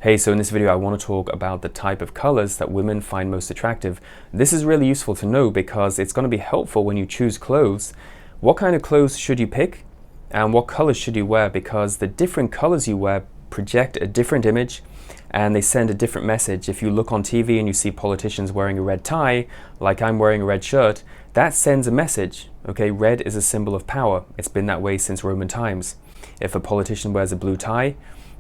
Hey, so in this video I want to talk about the type of colors that women find most attractive. This is really useful to know because it's going to be helpful when you choose clothes. What kind of clothes should you pick and what colors should you wear, because the different colors you wear project a different image and they send a different message. If you look on TV and you see politicians wearing a red tie, like I'm wearing a red shirt, that sends a message. Okay, red is a symbol of power. It's been that way since Roman times. If a politician wears a blue tie,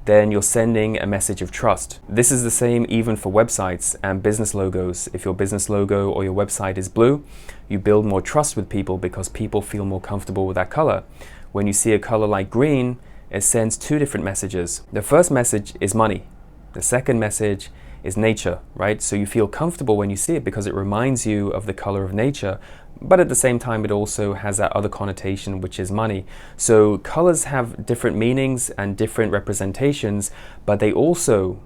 then you're sending a message of trust. This is the same even for websites and business logos. If your business logo or your website is blue, you build more trust with people because people feel more comfortable with that color. When you see a color like green, it sends two different messages. The first message is money. The second message is nature, right? So you feel comfortable when you see it because it reminds you of the color of nature, but at the same time it also has that other connotation, which is money. So colors have different meanings and different representations, but they also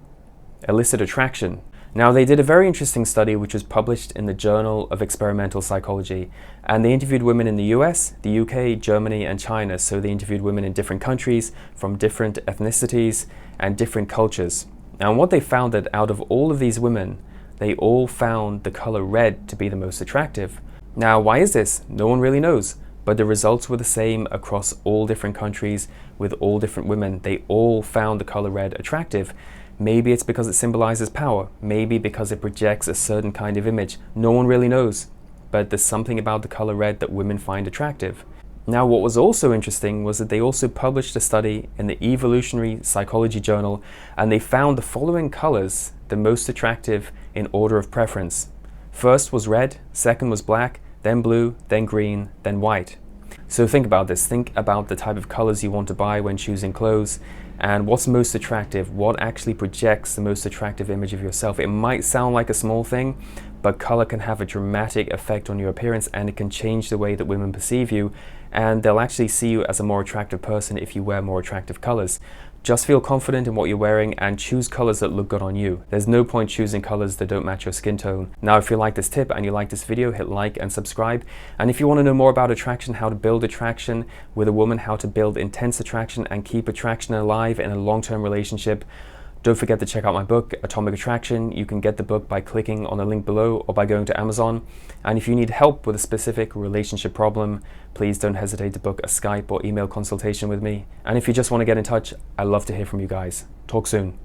elicit attraction. Now, they did a very interesting study which was published in the Journal of Experimental Psychology, and they interviewed women in the US, the UK, Germany and China. So they interviewed women in different countries from different ethnicities and different cultures. And what they found, that out of all of these women, they all found the color red to be the most attractive. Now, why is this? No one really knows, but the results were the same across all different countries with all different women. They all found the color red attractive. Maybe it's because it symbolizes power, maybe because it projects a certain kind of image. No one really knows, but there's something about the color red that women find attractive. Now, what was also interesting was that they also published a study in the Evolutionary Psychology Journal, and they found the following colors the most attractive in order of preference. First was red, second was black, then blue, then green, then white. So think about this. Think about the type of colors you want to buy when choosing clothes and what's most attractive, what actually projects the most attractive image of yourself. It might sound like a small thing, but color can have a dramatic effect on your appearance, and it can change the way that women perceive you, and they'll actually see you as a more attractive person if you wear more attractive colors. Just feel confident in what you're wearing and choose colors that look good on you. There's no point choosing colors that don't match your skin tone. Now, if you like this tip and you like this video, hit like and subscribe. And if you want to know more about attraction, how to build attraction with a woman, how to build intense attraction and keep attraction alive in a long-term relationship, don't forget to check out my book, Atomic Attraction. You can get the book by clicking on the link below or by going to Amazon. And if you need help with a specific relationship problem, please don't hesitate to book a Skype or email consultation with me. And if you just want to get in touch, I'd love to hear from you guys. Talk soon.